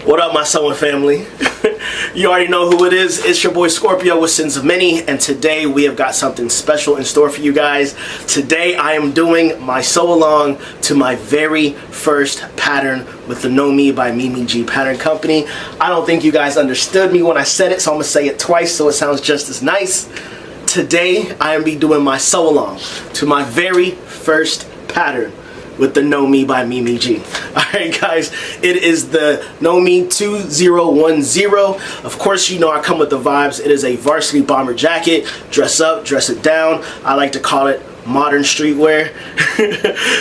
What up, my sewing family? You already know who it is. It's your boy Scorpio with Sins of Many, and today we have got something special in store for you guys. Today I am doing my sew along to my very first pattern with the Know Me by ME2010 pattern company. I don't think you guys understood me when I said it, so I'm gonna say it twice so it sounds just as nice. Today I am be doing my sew along to my very first pattern with the Know Me by ME2010. Alright guys, it is the Know Me 2010. Of course you know I come with the vibes. It is a varsity bomber jacket. Dress up, dress it down. I like to call it modern streetwear.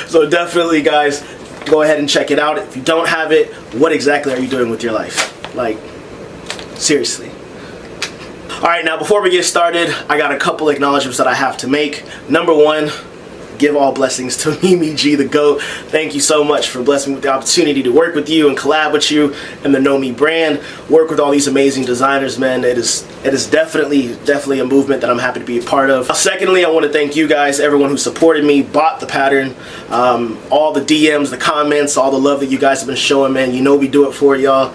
So definitely guys, go ahead and check it out. If you don't have it, what exactly are you doing with your life? Like, seriously. Alright, now before we get started, I got a couple acknowledgements that I have to make. Number one, give all blessings to ME2010, the GOAT. Thank you so much for blessing me with the opportunity to work with you and collab with you and the Know Me brand. Work with all these amazing designers, man. It is definitely a movement that I'm happy to be a part of. Secondly, I want to thank you guys, everyone who supported me, bought the pattern, all the DMs, the comments, all the love that you guys have been showing, man. You know we do it for y'all.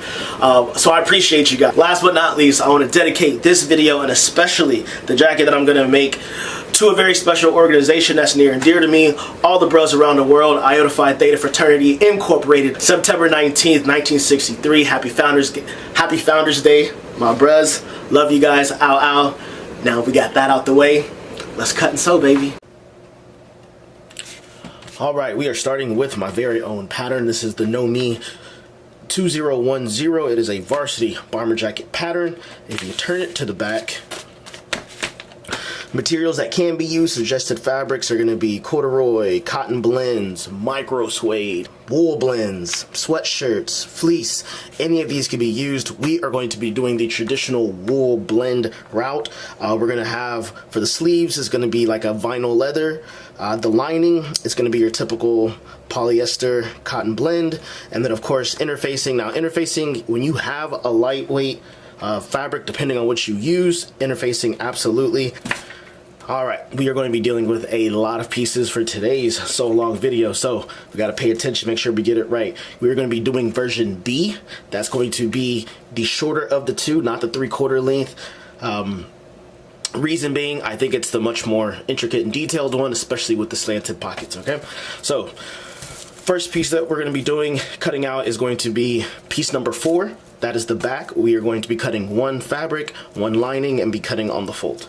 So I appreciate you guys. Last but not least, I want to dedicate this video and especially the jacket that I'm going to make to a very special organization that's near and dear to me, all the bros around the world, Iota Phi Theta Fraternity Incorporated, September 19th, 1963. Happy Founders Day, my bros. Love you guys. Ow, ow. Now we got that out the way. Let's cut and sew, baby. All right, we are starting with my very own pattern. This is the Know Me 2010. It is a varsity bomber jacket pattern. If you turn it to the back, materials that can be used, suggested fabrics are going to be corduroy, cotton blends, micro suede, wool blends, sweatshirts, fleece. Any of these can be used. We are going to be doing the traditional wool blend route. We're going to have, for the sleeves, is going to be like a vinyl leather. The lining is going to be your typical polyester cotton blend. And then of course interfacing. Now interfacing, when you have a lightweight fabric, depending on what you use, interfacing absolutely. Alright, we are going to be dealing with a lot of pieces for today's sew along video, so we got to pay attention, make sure we get it right. We're going to be doing version B. That's going to be the shorter of the two, not the 3/4 length. Reason being, I think it's the much more intricate and detailed one, especially with the slanted pockets, okay? So, first piece that we're going to be doing, cutting out, is going to be piece number 4. That is the back. We are going to be cutting one fabric, one lining, and be cutting on the fold.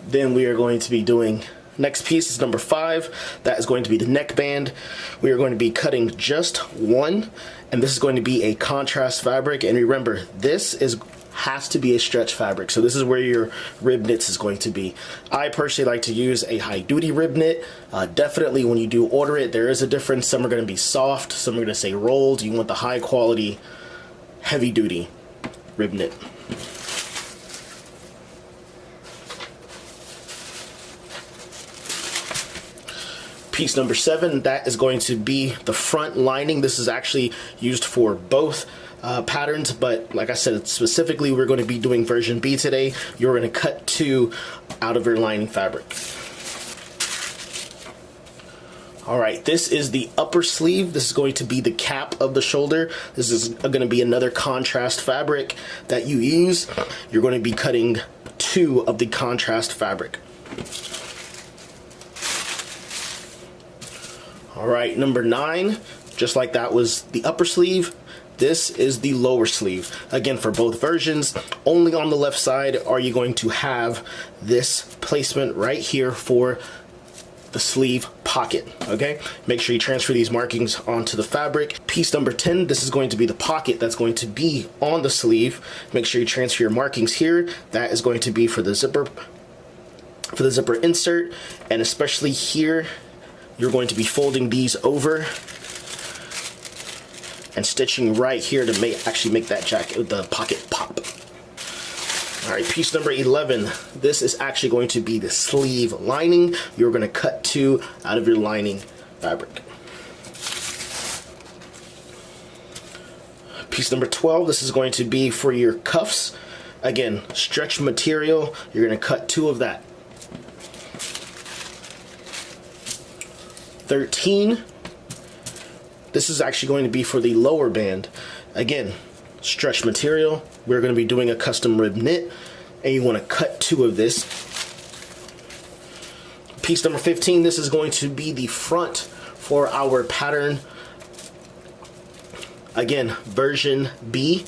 Then we are going to be doing, next piece is number 5. That is going to be the neckband. We are going to be cutting just one, and this is going to be a contrast fabric. And remember, this has to be a stretch fabric, so this is where your rib knits is going to be. I personally like to use a high duty rib knit. Definitely when you do order it, there is a difference. Some are going to be soft, some are going to say rolled. You want the high quality, heavy duty rib knit. Piece number 7, that is going to be the front lining. This is actually used for both patterns, but like I said, specifically we're going to be doing version B today. You're going to cut 2 out of your lining fabric. Alright, this is the upper sleeve. This is going to be the cap of the shoulder. This is going to be another contrast fabric that you use. You're going to be cutting 2 of the contrast fabric. Alright, number 9, just like that was the upper sleeve, this is the lower sleeve. Again, for both versions, only on the left side are you going to have this placement right here for the sleeve pocket, okay? Make sure you transfer these markings onto the fabric. Piece number 10, this is going to be the pocket that's going to be on the sleeve. Make sure you transfer your markings here. That is going to be for the zipper insert, and especially here, you're going to be folding these over and stitching right here to actually make that jacket, the pocket pop. Alright, piece number 11. This is actually going to be the sleeve lining. You're going to cut 2 out of your lining fabric. Piece number 12. This is going to be for your cuffs. Again, stretch material. You're going to cut 2 of that. 13. This is actually going to be for the lower band. Again, stretch material. We're going to be doing a custom rib knit, and you want to cut 2 of this. Piece number 15, this is going to be the front for our pattern. Again, version B.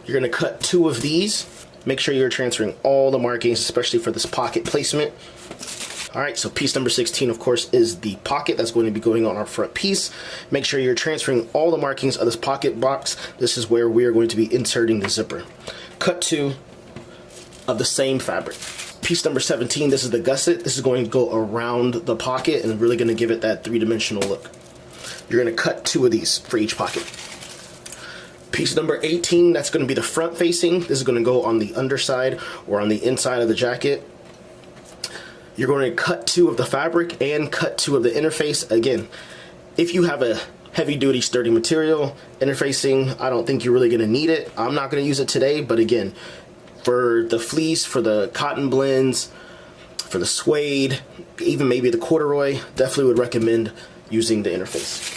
You're going to cut 2 of these. Make sure you're transferring all the markings, especially for this pocket placement. All right, so piece number 16, of course, is the pocket that's going to be going on our front piece. Make sure you're transferring all the markings of this pocket box. This is where we are going to be inserting the zipper. Cut 2 of the same fabric. Piece number 17, this is the gusset. This is going to go around the pocket and really going to give it that 3-dimensional look. You're going to cut 2 of these for each pocket. Piece number 18, that's going to be the front facing. This is going to go on the underside or on the inside of the jacket. You're going to cut 2 of the fabric and cut 2 of the interface. Again, if you have a heavy duty sturdy material, interfacing, I don't think you're really going to need it. I'm not going to use it today, but again, for the fleece, for the cotton blends, for the suede, even maybe the corduroy, definitely would recommend using the interface.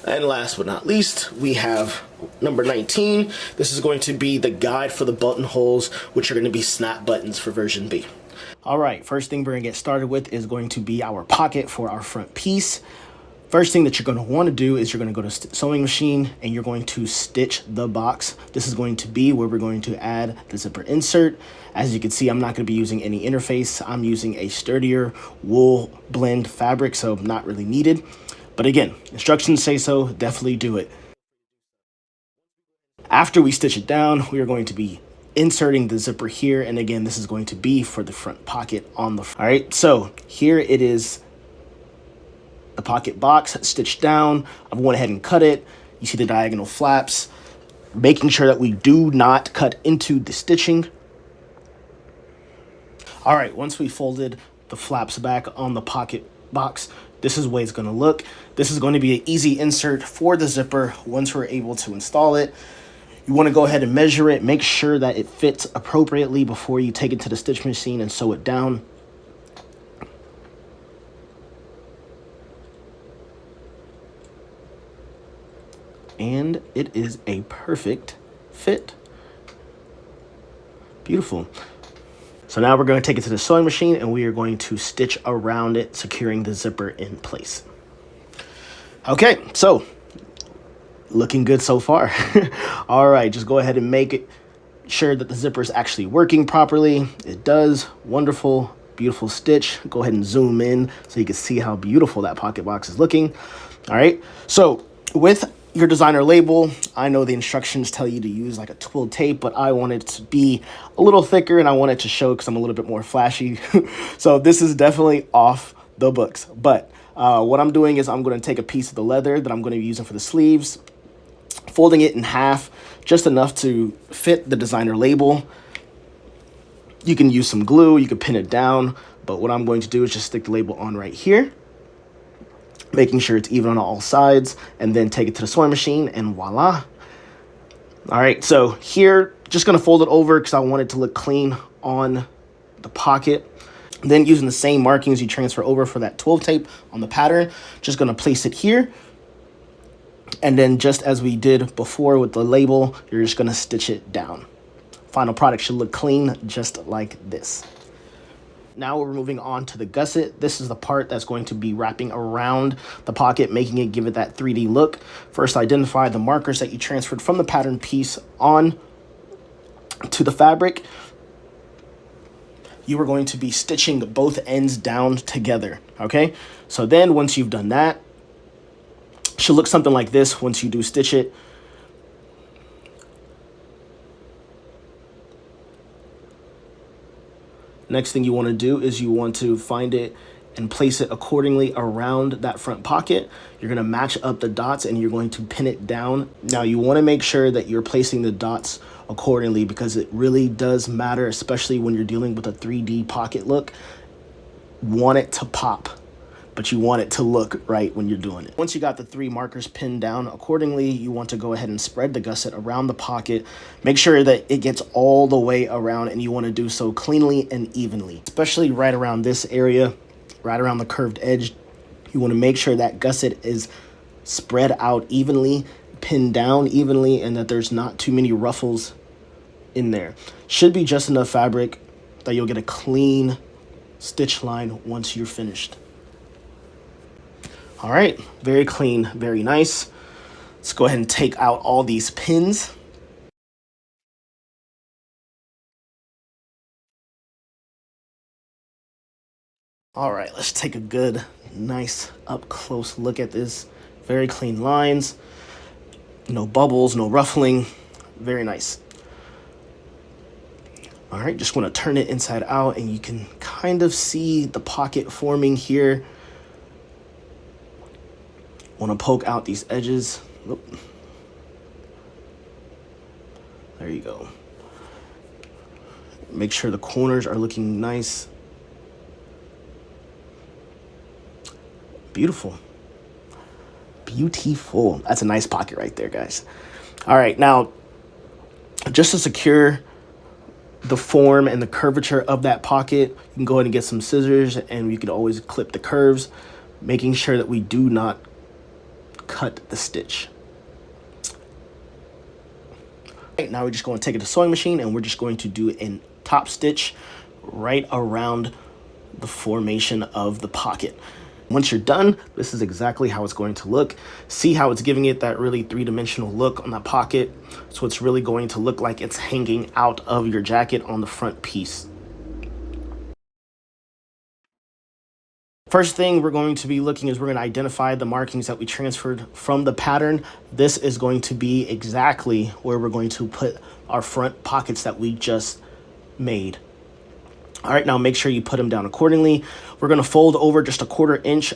And last but not least, we have number 19. This is going to be the guide for the buttonholes, which are going to be snap buttons for version B. All right, first thing we're going to get started with is going to be our pocket for our front piece. First thing that you're going to want to do is you're going to go to sewing machine and you're going to stitch the box. This is going to be where we're going to add the zipper insert. As you can see, I'm not going to be using any interface. I'm using a sturdier wool blend fabric, so not really needed. But again, instructions say so, definitely do it. After we stitch it down, we are going to be inserting the zipper here. And again, this is going to be for the front pocket on the front. All right, so here it is, the pocket box stitched down. I went ahead and cut it. You see the diagonal flaps, making sure that we do not cut into the stitching. All right, once we folded the flaps back on the pocket box, this is the way it's going to look. This is going to be an easy insert for the zipper once we're able to install it. You want to go ahead and measure it, make sure that it fits appropriately before you take it to the stitch machine and sew it down. And it is a perfect fit. Beautiful. So now we're going to take it to the sewing machine and we are going to stitch around it, securing the zipper in place. Okay, so looking good so far. All right, just go ahead and make it sure that the zipper is actually working properly. It does. Wonderful, beautiful stitch. Go ahead and zoom in so you can see how beautiful that pocket box is looking. All right, so with your designer label, I know the instructions tell you to use like a twill tape, but I want it to be a little thicker and I want it to show because I'm a little bit more flashy. So this is definitely off the books. But what I'm doing is I'm going to take a piece of the leather that I'm going to be using for the sleeves, folding it in half, just enough to fit the designer label. You can use some glue, you can pin it down, but what I'm going to do is just stick the label on right here, making sure it's even on all sides, and then take it to the sewing machine, and voila. All right, so here, just gonna fold it over because I want it to look clean on the pocket. Then using the same markings you transfer over for that 12 tape on the pattern, just gonna place it here. And then just as we did before with the label, you're just gonna stitch it down. Final product should look clean, just like this. Now we're moving on to the gusset. This is the part that's going to be wrapping around the pocket, making it give it that 3D look. First, identify the markers that you transferred from the pattern piece on to the fabric. You are going to be stitching both ends down together, okay? So then once you've done that, it should look something like this once you do stitch it. Next thing you want to do is you want to find it and place it accordingly around that front pocket. You're going to match up the dots and you're going to pin it down. Now you want to make sure that you're placing the dots accordingly because it really does matter, especially when you're dealing with a 3D pocket look. Want it to pop. but you want it to look right when you're doing it. Once you got the 3 markers pinned down accordingly, you want to go ahead and spread the gusset around the pocket. Make sure that it gets all the way around, and you want to do so cleanly and evenly, especially right around this area, right around the curved edge. You want to make sure that gusset is spread out evenly, pinned down evenly, and that there's not too many ruffles in there. Should be just enough fabric that you'll get a clean stitch line once you're finished. All right, very clean, very nice. Let's go ahead and take out all these pins. All right, let's take a good, nice up close look at this. Very clean lines, no bubbles, no ruffling, very nice. All right, just want to turn it inside out, and you can kind of see the pocket forming here. Want to poke out these edges. Oop. There you go. Make sure the corners are looking nice. Beautiful. Beautiful. That's a nice pocket right there, guys. All right, now, just to secure the form and the curvature of that pocket, you can go ahead and get some scissors, and you could always clip the curves, making sure that we do not cut the stitch. Right, now we're just going to take it to the sewing machine, and we're just going to do a top stitch right around the formation of the pocket. Once you're done, this is exactly how it's going to look. See how it's giving it that really 3-dimensional look on that pocket? So it's really going to look like it's hanging out of your jacket on the front piece. First thing we're going to be looking is we're going to identify the markings that we transferred from the pattern. This is going to be exactly where we're going to put our front pockets that we just made. All right, now make sure you put them down accordingly. We're going to fold over just a 1/4 inch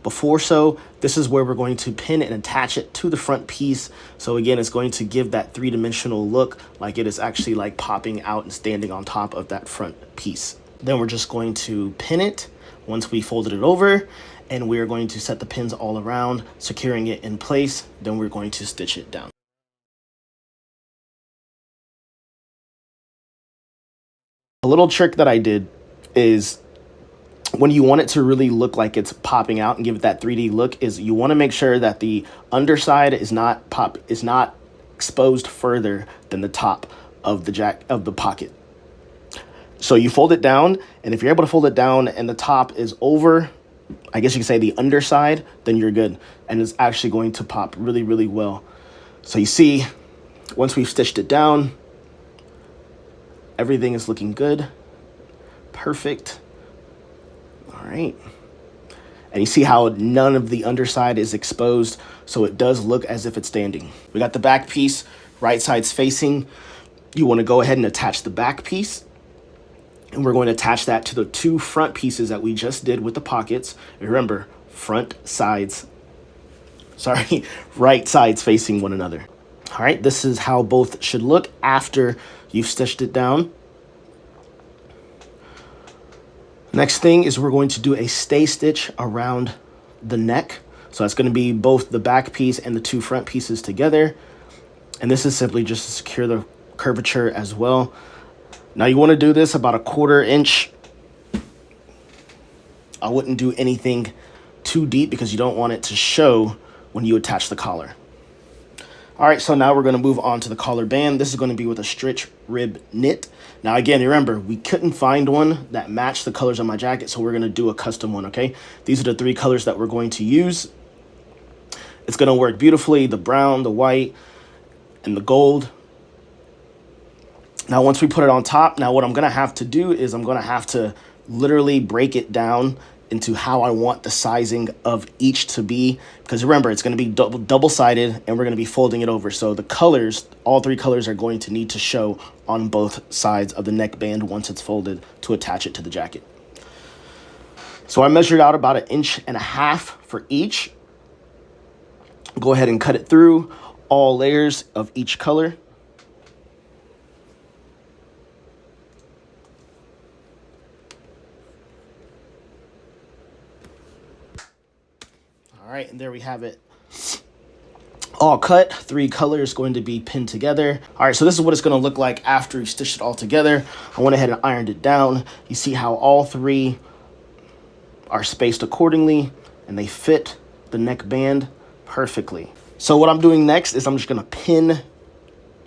before so. This is where we're going to pin and attach it to the front piece. So again, it's going to give that 3-dimensional look, like it is actually like popping out and standing on top of that front piece. Then we're just going to pin it once we folded it over, and we're going to set the pins all around, securing it in place. Then we're going to stitch it down. A little trick that I did is, when you want it to really look like it's popping out and give it that 3D look, is you want to make sure that the underside is not exposed further than the top of the pocket. So you fold it down, and if you're able to fold it down and the top is over, I guess you could say the underside, then you're good, and it's actually going to pop really, really well. So you see, once we've stitched it down, everything is looking good. Perfect. All right. And you see how none of the underside is exposed, so it does look as if it's standing. We got the back piece, right side's facing. You want to go ahead and attach the back piece, and we're going to attach that to the 2 front pieces that we just did with the pockets. Remember, right sides facing one another. All right, this is how both should look after you've stitched it down. Next thing is we're going to do a stay stitch around the neck. So that's going to be both the back piece and the 2 front pieces together. And this is simply just to secure the curvature as well. Now you want to do this about a 1/4 inch. I wouldn't do anything too deep because you don't want it to show when you attach the collar. All right, so now we're going to move on to the collar band. This is going to be with a stitch rib knit. Now, again, remember, we couldn't find one that matched the colors on my jacket, so we're going to do a custom one, okay? These are the 3 colors that we're going to use. It's going to work beautifully, the brown, the white, and the gold. Now, once we put it on top, now what I'm going to have to do is I'm going to have to literally break it down into how I want the sizing of each to be, because remember, it's going to be double-sided, and we're going to be folding it over. So the colors, all 3 colors, are going to need to show on both sides of the neckband once it's folded to attach it to the jacket. So I measured out about 1.5 inches for each. Go ahead and cut it through all layers of each color. right, and there we have it. All cut, 3 colors going to be pinned together. All right, so this is what it's gonna look like after we stitched it all together. I went ahead and ironed it down. You see how all 3 are spaced accordingly and they fit the neckband perfectly. So what I'm doing next is I'm just gonna pin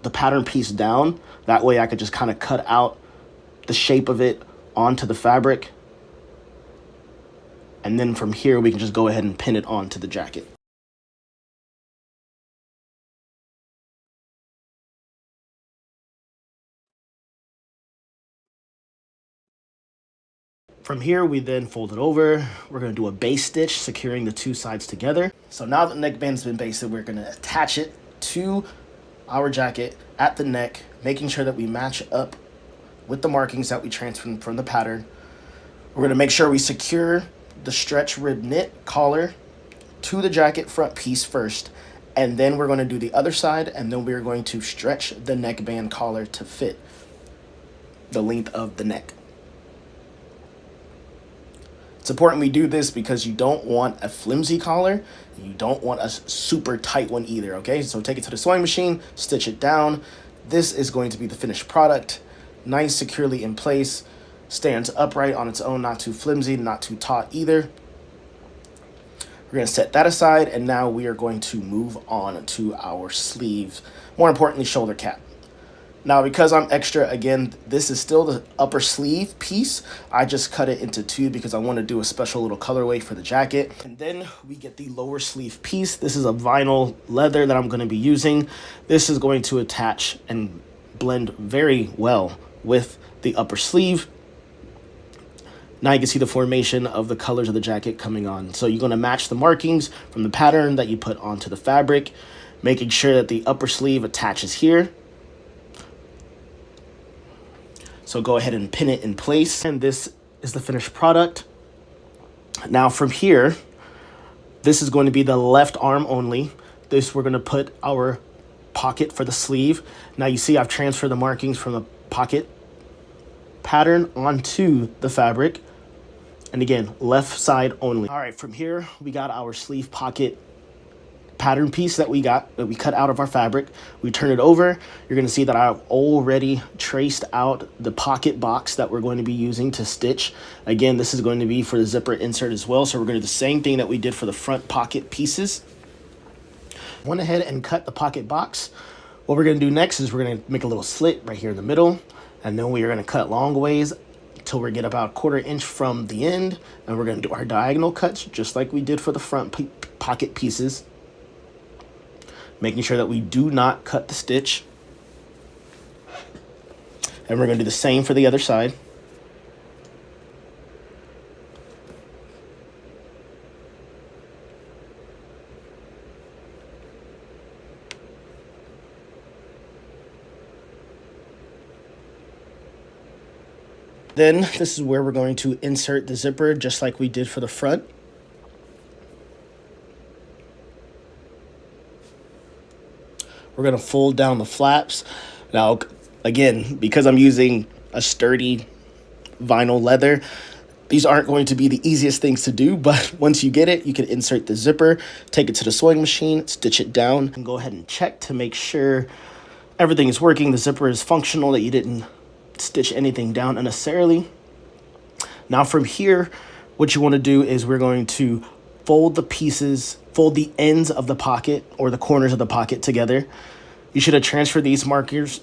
the pattern piece down. That way I could just kind of cut out the shape of it onto the fabric. And then from here, we can just go ahead and pin it onto the jacket. From here, we then fold it over. We're gonna do a base stitch, securing the 2 sides together. So now that the neckband's been basted, we're gonna attach it to our jacket at the neck, making sure that we match up with the markings that we transferred from the pattern. We're gonna make sure we secure the stretch rib knit collar to the jacket front piece first, and then we're gonna do the other side, and then we're going to stretch the neckband collar to fit the length of the neck. It's important we do this because you don't want a flimsy collar. You don't want a super tight one either, okay? So take it to the sewing machine, stitch it down. This is going to be the finished product. Nice, securely in place. Stands upright on its own, not too flimsy, not too taut either. We're gonna set that aside, and now we are going to move on to our sleeves. More importantly, shoulder cap. Now, because I'm extra, again, this is still the upper sleeve piece. I just cut it into 2 because I want to do a special little colorway for the jacket. And then we get the lower sleeve piece. This is a vinyl leather that I'm going to be using. This is going to attach and blend very well with the upper sleeve. Now you can see the formation of the colors of the jacket coming on. So you're going to match the markings from the pattern that you put onto the fabric, making sure that the upper sleeve attaches here. So go ahead and pin it in place. And this is the finished product. Now from here, this is going to be the left arm only. This, we're gonna put our pocket for the sleeve. Now you see I've transferred the markings from the pocket pattern onto the fabric. And again, left side only. All right, from here, we got our sleeve pocket pattern piece that we cut out of our fabric. We turn it over. You're going to see that I've already traced out the pocket box that we're going to be using to stitch. Again, this is going to be for the zipper insert as well. So we're going to do the same thing that we did for the front pocket pieces. Went ahead and cut the pocket box. What we're going to do next is we're going to make a little slit right here in the middle. And then we are going to cut long ways until we get about 1/4 inch from the end. And we're going to do our diagonal cuts just like we did for the front pocket pieces, making sure that we do not cut the stitch. And we're going to do the same for the other side. Then this is where we're going to insert the zipper just like we did for the front. We're going to fold down the flaps. Now, again, because I'm using a sturdy vinyl leather, these aren't going to be the easiest things to do, but once you get it, you can insert the zipper, take it to the sewing machine, stitch it down, and go ahead and check to make sure everything is working, the zipper is functional, that you didn't stitch anything down unnecessarily. Now from here, what you want to do is we're going to fold the pieces, fold the ends of the pocket or the corners of the pocket together. You should have transferred these markers.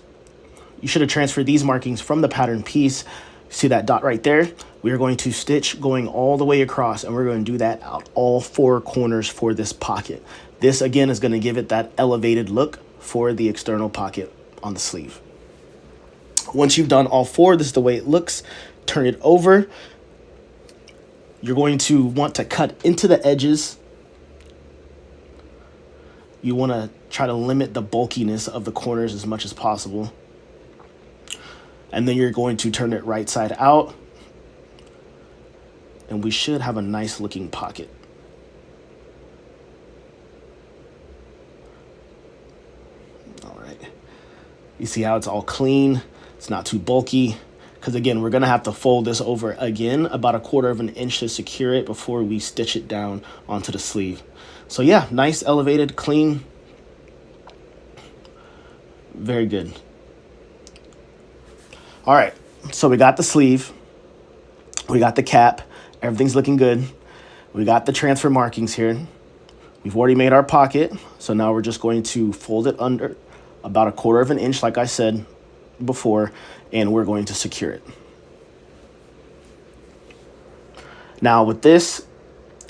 You should have transferred these markings from the pattern piece. See that dot right there? We are going to stitch going all the way across, and we're going to do that out all 4 corners for this pocket. This again is going to give it that elevated look for the external pocket on the sleeve. Once you've done all 4, this is the way it looks. Turn it over. You're going to want to cut into the edges. You want to try to limit the bulkiness of the corners as much as possible. And then you're going to turn it right side out. And we should have a nice looking pocket. All right. You see how it's all clean? It's not too bulky. because again, we're gonna have to fold this over again about 1/4 of an inch to secure it before we stitch it down onto the sleeve. So yeah, nice, elevated, clean, very good. All right, so we got the sleeve, we got the cap, everything's looking good. We got the transfer markings here. We've already made our pocket, so now we're just going to fold it under about 1/4 of an inch, like I said before, and we're going to secure it. Now with this,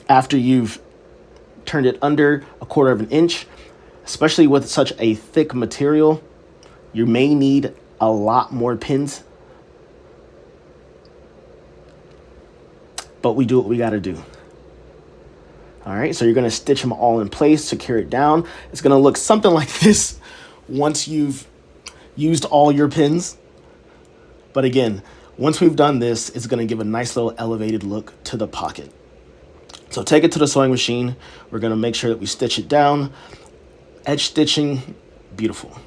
after you've turned it under 1/4 of an inch, especially with such a thick material, you may need a lot more pins, but we do what we got to do. All right, so you're going to stitch them all in place, secure it down. It's going to look something like this once you've used all your pins. But again, once we've done this, it's going to give a nice little elevated look to the pocket. So take it to the sewing machine. We're going to make sure that we stitch it down. Edge stitching, beautiful.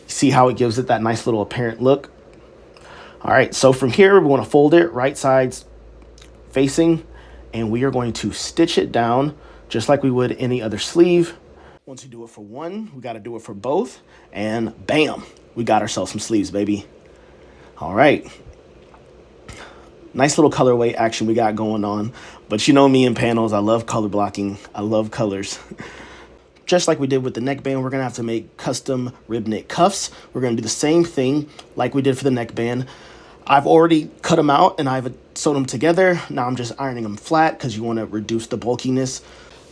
See how it gives it that nice little apparent look? All right, so from here, we want to fold it right sides facing, and we are going to stitch it down just like we would any other sleeve. Once you do it for one, we got to do it for both, and bam, we got ourselves some sleeves, baby. All right. Nice little colorway action we got going on, but you know me in panels, I love color blocking. I love colors. Just like we did with the neckband, we're gonna have to make custom rib knit cuffs. We're gonna do the same thing like we did for the neckband. I've already cut them out and I've sewed them together. Now I'm just ironing them flat because you want to reduce the bulkiness.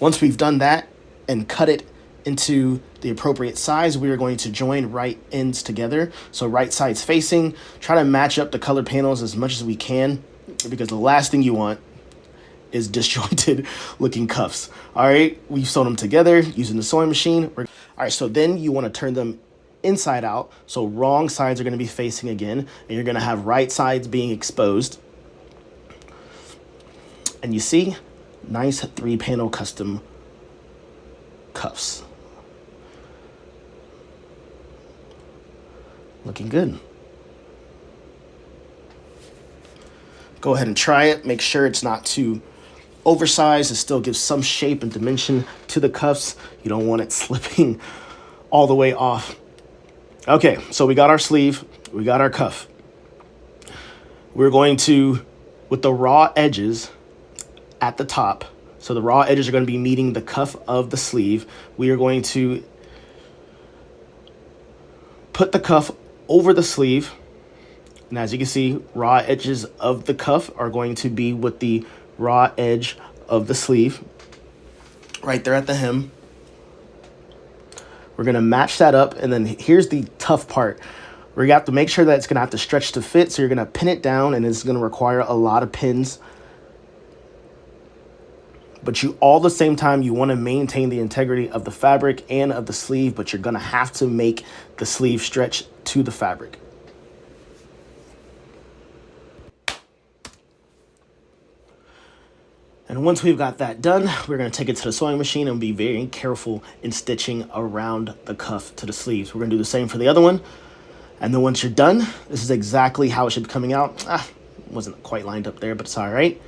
Once we've done that and cut it into the appropriate size, we are going to join right ends together. So right sides facing, try to match up the color panels as much as we can, because the last thing you want is disjointed looking cuffs. All right, we've sewn them together using the sewing machine. All right, so then you want to turn them inside out. So wrong sides are going to be facing again, and you're going to have right sides being exposed. And you see, nice 3-panel custom cuffs. Looking good. Go ahead and try it. Make sure it's not too oversized. It still gives some shape and dimension to the cuffs. You don't want it slipping all the way off. Okay, so we got our sleeve, we got our cuff. We're going to, with the raw edges at the top, so the raw edges are going to be meeting the cuff of the sleeve, we are going to put the cuff over the sleeve. And as you can see, raw edges of the cuff are going to be with the raw edge of the sleeve, right there at the hem. We're gonna match that up, and then here's the tough part. We have to make sure that it's gonna have to stretch to fit, so you're gonna pin it down, and it's gonna require a lot of pins. But you, all the same time, you wanna maintain the integrity of the fabric and of the sleeve, but you're gonna have to make the sleeve stretch to the fabric. And once we've got that done, we're going to take it to the sewing machine and be very careful in stitching around the cuff to the sleeves. We're going to do the same for the other one. And then once you're done, this is exactly how it should be coming out. Wasn't quite lined up there, but it's all right.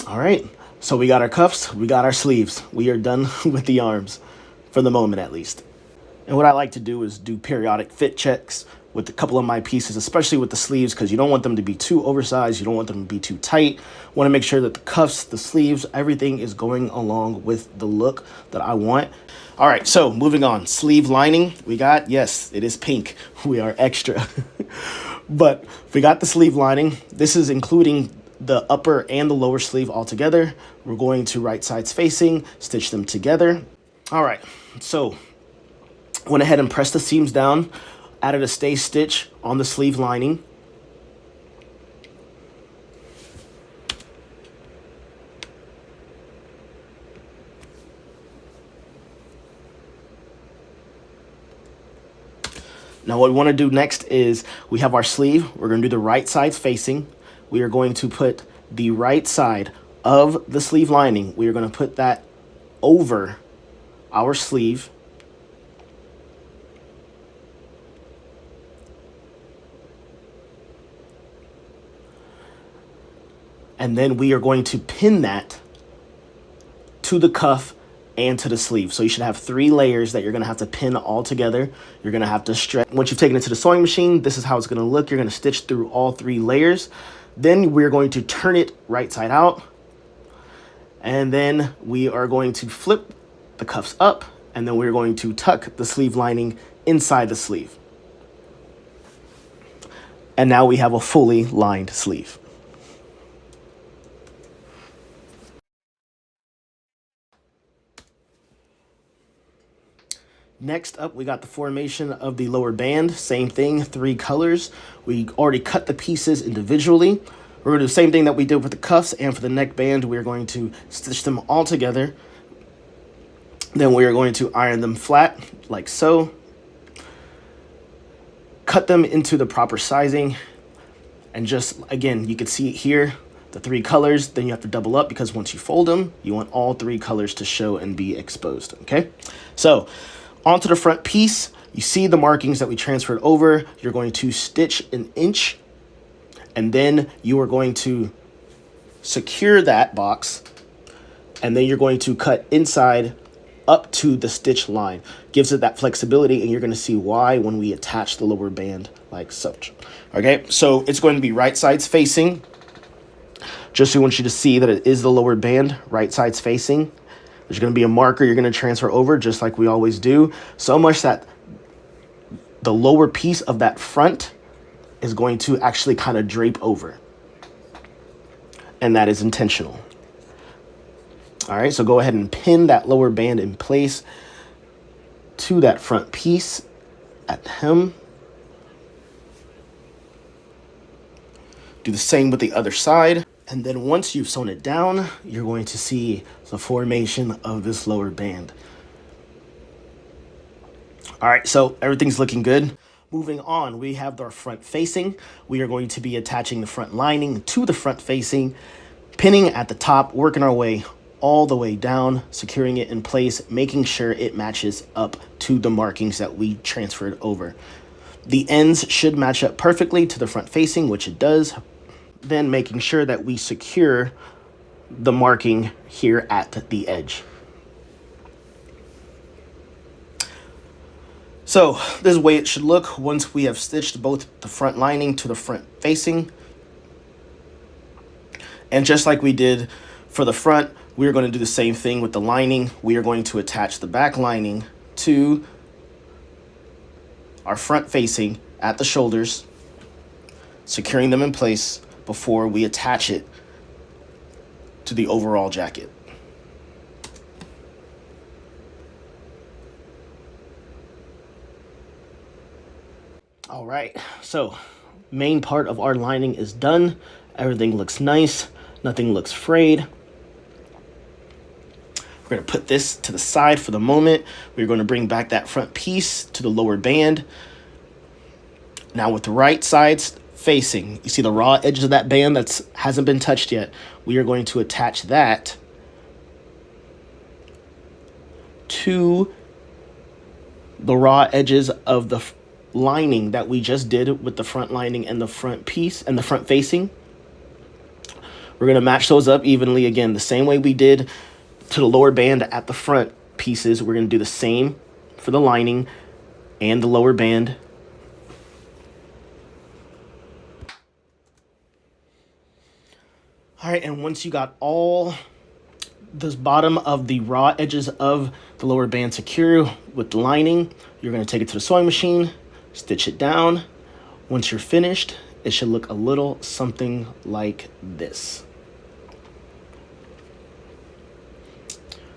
All right, so we got our cuffs, we got our sleeves. We are done with the arms, for the moment at least. And what I like to do is do periodic fit checks with a couple of my pieces, especially with the sleeves, because you don't want them to be too oversized, you don't want them to be too tight. Want to make sure that the cuffs, the sleeves, everything is going along with the look that I want. All right, so moving on. Sleeve lining, we got, yes, it is pink. We are extra. But we got the sleeve lining. This is including the upper and the lower sleeve all together. We're going to right sides facing, stitch them together. All right, so went ahead and pressed the seams down, added a stay stitch on the sleeve lining. Now what we want to do next is we have our sleeve. We're going to do the right sides facing. We are going to put the right side of the sleeve lining. We are going to put that over our sleeve. And then we are going to pin that to the cuff and to the sleeve. So you should have 3 layers that you're gonna have to pin all together. You're gonna have to stretch. Once you've taken it to the sewing machine, this is how it's gonna look. You're gonna stitch through all 3 layers. Then we're going to turn it right side out. And then we are going to flip the cuffs up, and then we're going to tuck the sleeve lining inside the sleeve. And now we have a fully lined sleeve. Next up, we got the formation of the lower band. Same thing, 3 colors. We already cut the pieces individually. We're gonna do the same thing that we did with the cuffs and for the neckband. We're going to stitch them all together. Then we are going to iron them flat, like so. Cut them into the proper sizing. And just, again, you can see it here, the 3 colors. Then you have to double up because once you fold them, you want all 3 colors to show and be exposed, okay? So, onto the front piece, you see the markings that we transferred over. You're going to stitch 1 inch, and then you are going to secure that box, and then you're going to cut inside up to the stitch line. Gives it that flexibility, and you're going to see why when we attach the lower band like such. Okay, so it's going to be right sides facing. Just so I want you to see that it is the lower band, right sides facing. There's going to be a marker you're going to transfer over just like we always do. So much that the lower piece of that front is going to actually kind of drape over. And that is intentional. All right, so go ahead and pin that lower band in place to that front piece at the hem. Do the same with the other side. And then once you've sewn it down, you're going to see the formation of this lower band. All right, so everything's looking good. Moving on, we have our front facing. We are going to be attaching the front lining to the front facing, pinning at the top, working our way all the way down, securing it in place, making sure it matches up to the markings that we transferred over. The ends should match up perfectly to the front facing, which it does. Then making sure that we secure the marking here at the edge. So this is the way it should look once we have stitched both the front lining to the front facing. And just like we did for the front, we are going to do the same thing with the lining. We are going to attach the back lining to our front facing at the shoulders, securing them in place before we attach it to the overall jacket. All right, so main part of our lining is done. Everything looks nice, nothing looks frayed. We're gonna put this to the side for the moment. We're gonna bring back that front piece to the lower band. Now with the right sides facing, you see the raw edges of that band that hasn't been touched yet. We are going to attach that to the raw edges of the lining that we just did with the front lining and the front piece and the front facing. We're going to match those up evenly again, the same way we did to the lower band at the front pieces. We're going to do the same for the lining and the lower band. All right, and once you got all this bottom of the raw edges of the lower band secure with the lining, you're going to take it to the sewing machine, stitch it down. Once you're finished, it should look a little something like this.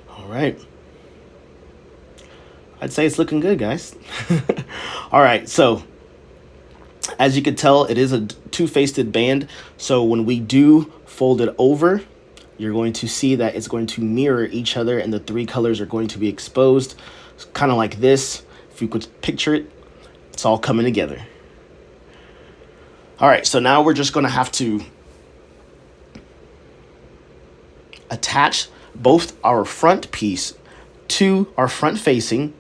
All right. I'd say it's looking good, guys. All right, so as you can tell, it is a two-faced band. So when we do fold it over, you're going to see that it's going to mirror each other and the 3 colors are going to be exposed. It's kind of like this. If you could picture it, it's all coming together. All right, so now we're just going to have to attach both our front piece to our front facing.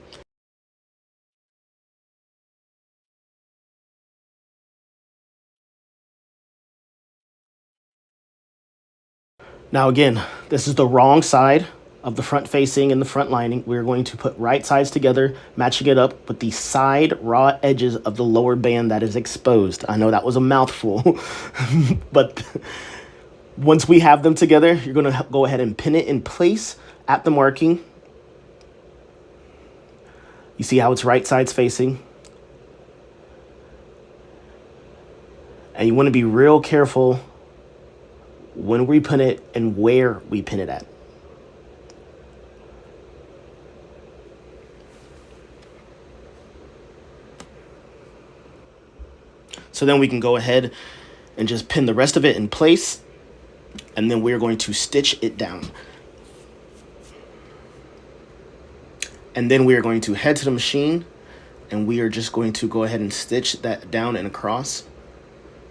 Now again, this is the wrong side of the front facing and the front lining. We're going to put right sides together, matching it up with the side raw edges of the lower band that is exposed. I know that was a mouthful, but once we have them together, you're going to go ahead and pin it in place at the marking. You see how it's right sides facing. And you want to be real careful when we pin it and where we pin it at. So then we can go ahead and just pin the rest of it in place, and then we're going to stitch it down. And then we are going to head to the machine, and we are just going to go ahead and stitch that down and across,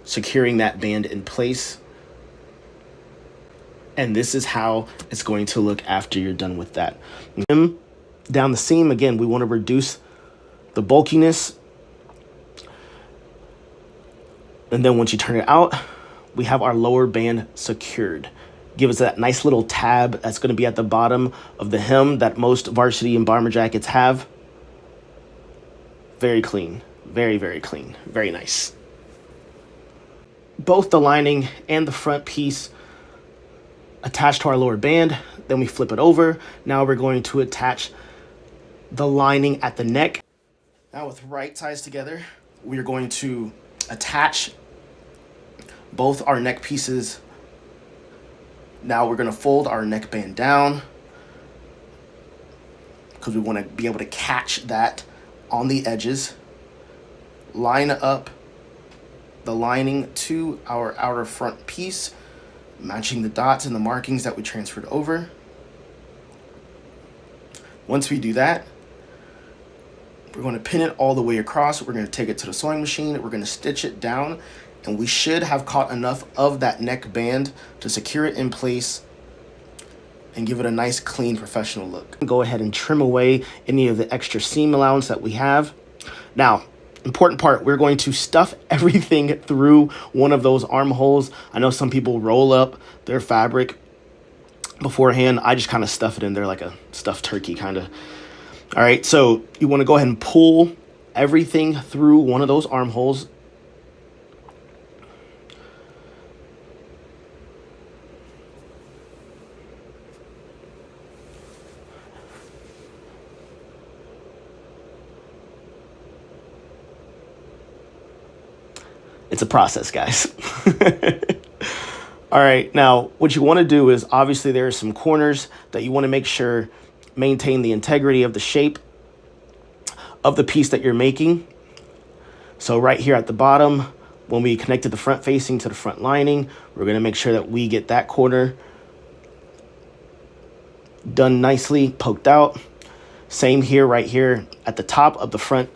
securing that band in place. And this is how it's going to look after you're done with that. Down the seam, again, we want to reduce the bulkiness. And then once you turn it out, we have our lower band secured. Give us that nice little tab that's going to be at the bottom of the hem that most varsity and bomber jackets have. Very clean, very, very clean, very nice. Both the lining and the front piece attached to our lower band. Then we flip it over. Now we're going to attach the lining at the neck. Now with right sides together, we are going to attach both our neck pieces. Now we're going to fold our neckband down because we want to be able to catch that on the edges. Line up the lining to our outer front piece, matching the dots and the markings that we transferred over. Once we do that, we're going to pin it all the way across. We're going to take it to the sewing machine. We're going to stitch it down, and we should have caught enough of that neck band to secure it in place and give it a nice, clean, professional look. Go ahead and trim away any of the extra seam allowance that we have. Now, important part, we're going to stuff everything through one of those armholes. I know some people roll up their fabric beforehand. I just kind of stuff it in there like a stuffed turkey kind of. All right, so you want to go ahead and pull everything through one of those armholes. It's a process, guys. All right, now what you want to do is obviously there are some corners that you want to make sure maintain the integrity of the shape of the piece that you're making. So right here at the bottom, when we connected the front facing to the front lining, we're going to make sure that we get that corner done nicely, poked out. Same here, right here at the top of the front.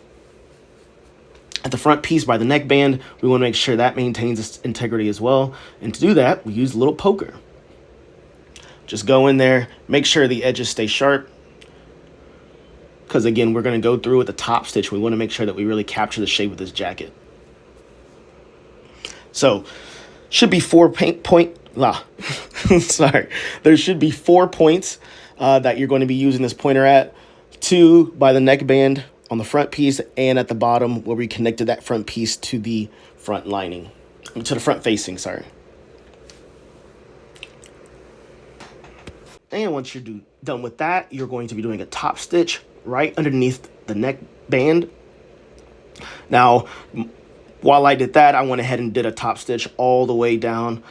At the front piece by the neckband, we want to make sure that maintains its integrity as well. And to do that, we use a little poker. Just go in there, make sure the edges stay sharp. Because again, we're going to go through with the top stitch. We want to make sure that we really capture the shape of this jacket. So, should be sorry. There should be 4 points that you're going to be using this pointer at. 2 by the neckband on the front piece, and at the bottom where we connected that front piece to the front lining, to the front facing, sorry. And once you're done with that, you're going to be doing a top stitch right underneath the neckband. Now, while I did that, I went ahead and did a top stitch all the way down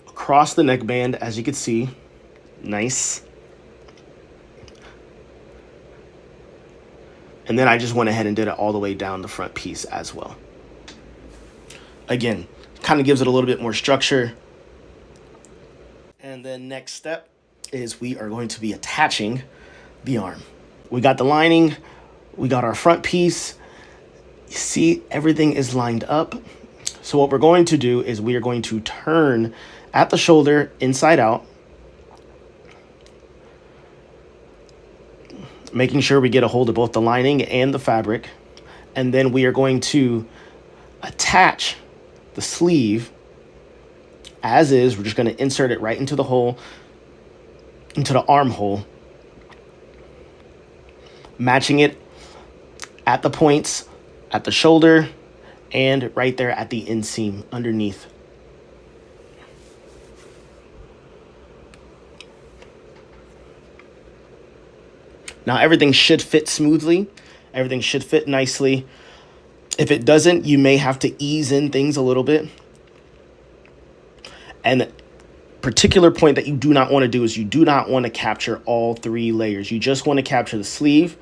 across the neckband, as you can see. Nice. And then I just went ahead and did it all the way down the front piece as well. Again, kind of gives it a little bit more structure. And then next step is we are going to be attaching the arm. We got the lining, we got our front piece. You see, everything is lined up. So what we're going to do is we are going to turn at the shoulder inside out, making sure we get a hold of both the lining and the fabric. And then we are going to attach the sleeve as is. We're just going to insert it right into the hole, into the armhole, matching it at the points, at the shoulder, and right there at the inseam underneath. Now everything should fit smoothly. Everything should fit nicely. If it doesn't, you may have to ease in things a little bit. And the particular point that you do not want to do is you do not want to capture all 3 layers. You just want to capture the sleeve.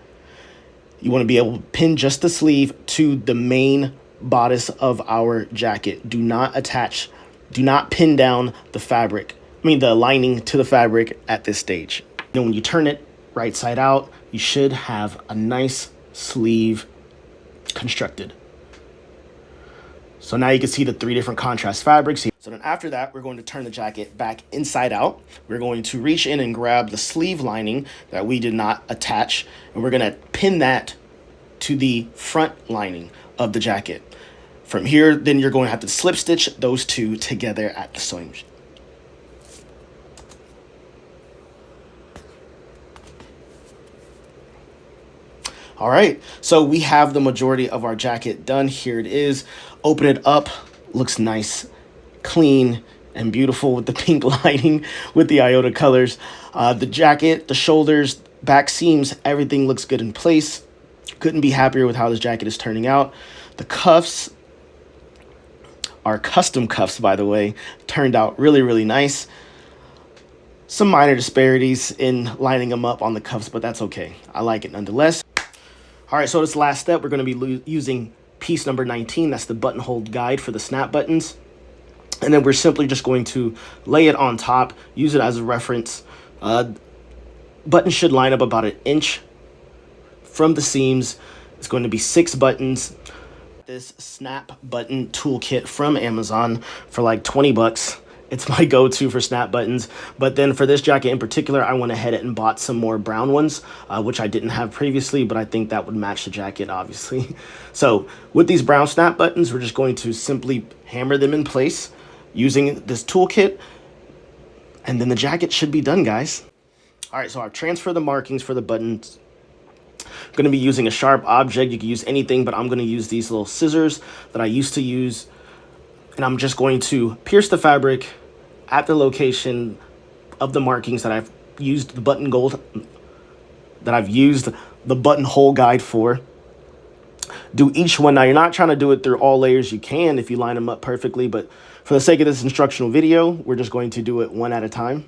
You want to be able to pin just the sleeve to the main bodice of our jacket. Do not attach, do not pin down the fabric, the lining to the fabric at this stage. Then when you turn it right side out, you should have a nice sleeve constructed. So now you can see the 3 different contrast fabrics. So then after that, we're going to turn the jacket back inside out. We're going to reach in and grab the sleeve lining that we did not attach, and we're going to pin that to the front lining of the jacket. From here, then you're going to have to slip stitch those 2 together at the sewing machine. All right, so we have the majority of our jacket done. Here it is. Open it up. Looks nice, clean, and beautiful with the pink lining with the iota colors. The jacket, the shoulders, back seams, everything looks good in place. Couldn't be happier with how this jacket is turning out. The cuffs, our custom cuffs, by the way, turned out really, really nice. Some minor disparities in lining them up on the cuffs, but that's okay. I like it nonetheless. All right, so this last step, we're going to be using piece number 19. That's the buttonhole guide for the snap buttons. And then we're simply just going to lay it on top, use it as a reference. Buttons should line up about 1 inch from the seams. It's going to be 6 buttons. This snap button toolkit from Amazon for like 20 bucks. It's my go-to for snap buttons. But then for this jacket in particular, I went ahead and bought some more brown ones, which I didn't have previously, but I think that would match the jacket, obviously. So with these brown snap buttons, we're just going to simply hammer them in place using this toolkit, and then the jacket should be done, guys. All right, so I've transferred the markings for the buttons. I'm going to be using a sharp object. You can use anything, but I'm going to use these little scissors that I used to use. And I'm just going to pierce the fabric at the location of the markings that I've used the buttonhole guide for. Do each one. Now, you're not trying to do it through all layers. You can if you line them up perfectly, but for the sake of this instructional video, we're just going to do it one at a time.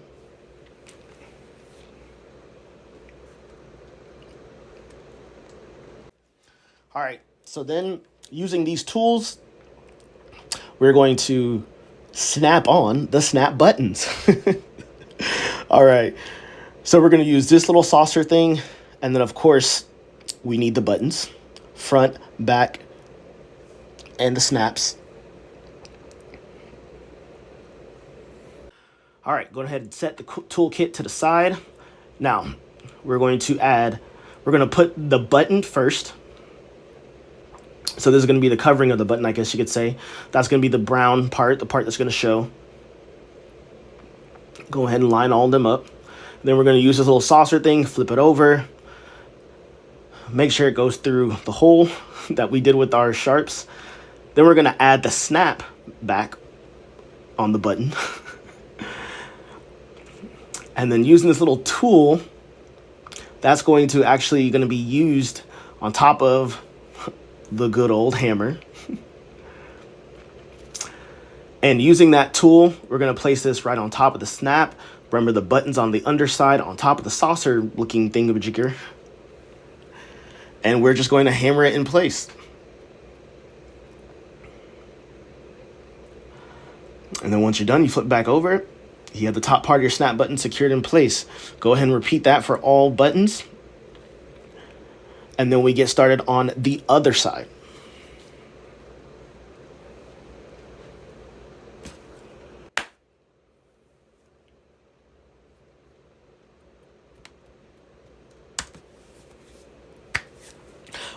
All right, so then using these tools, we're going to snap on the snap buttons. All right, so we're going to use this little saucer thing, and then of course we need the buttons, front, back, and the snaps. All right, go ahead and set the toolkit to the side. Now we're going to put the button first. So this is going to be the covering of the button, I guess you could say. That's going to be the brown part, the part that's going to show. Go ahead and line all of them up. Then we're going to use this little saucer thing, flip it over. Make sure it goes through the hole that we did with our sharps. Then we're going to add the snap back on the button. And then using this little tool, that's going to be used on top of the good old hammer. And using that tool, we're going to place this right on top of the snap. Remember, the button's on the underside on top of the saucer looking thingamajigger. And we're just going to hammer it in place. And then once you're done, you flip back over. You have the top part of your snap button secured in place. Go ahead and repeat that for all buttons. And then we get started on the other side.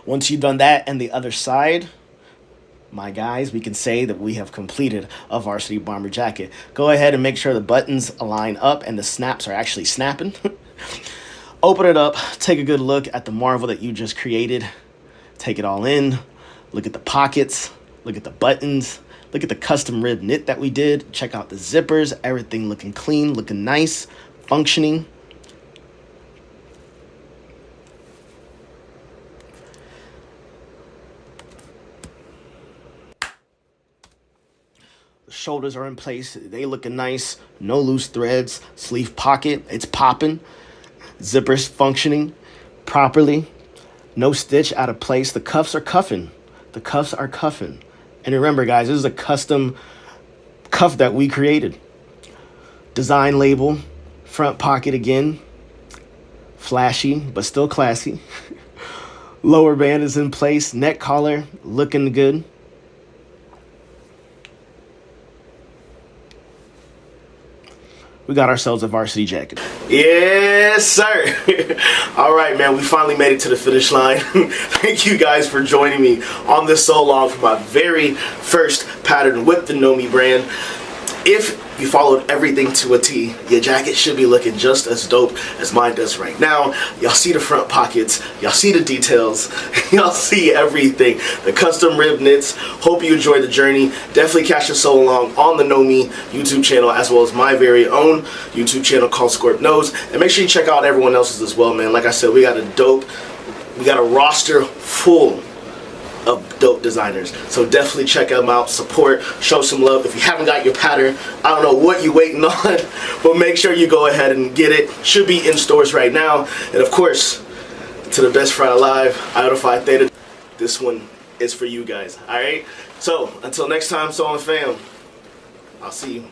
Once you've done that and the other side, my guys, we can say that we have completed a varsity bomber jacket. Go ahead and make sure the buttons align up and the snaps are actually snapping. Open it up, take a good look at the marvel that you just created. Take it all in. Look at the pockets, look at the buttons, look at the custom rib knit that we did. Check out the zippers, everything looking clean, looking nice, functioning. The shoulders are in place, they looking nice, no loose threads, sleeve pocket, it's popping. Zippers functioning properly, no stitch out of place. The cuffs are cuffing. The cuffs are cuffing. And remember, guys, this is a custom cuff that we created. Design label, front pocket again, flashy but still classy. Lower band is in place, neck collar looking good. We got ourselves a varsity jacket. Yes, sir. All right, man, we finally made it to the finish line. Thank you guys for joining me on this so long for my very first pattern with the Know Me brand. If you followed everything to a T, your jacket should be looking just as dope as mine does right now. Y'all see the front pockets, y'all see the details, y'all see everything. The custom rib knits. Hope you enjoyed the journey. Definitely catch us so along on the Know Me YouTube channel, as well as my very own YouTube channel called Scorp Knows. And make sure you check out everyone else's as well, man. Like I said, we got a roster full of dope designers, so definitely check them out, support, show some love. If you haven't got your pattern, I don't know what you're waiting on, but make sure you go ahead and get it. Should be in stores right now. And of course, to the best Friday alive, Iota Phi Theta, this one is for you guys. All right, so until next time, so on fam, I'll see you.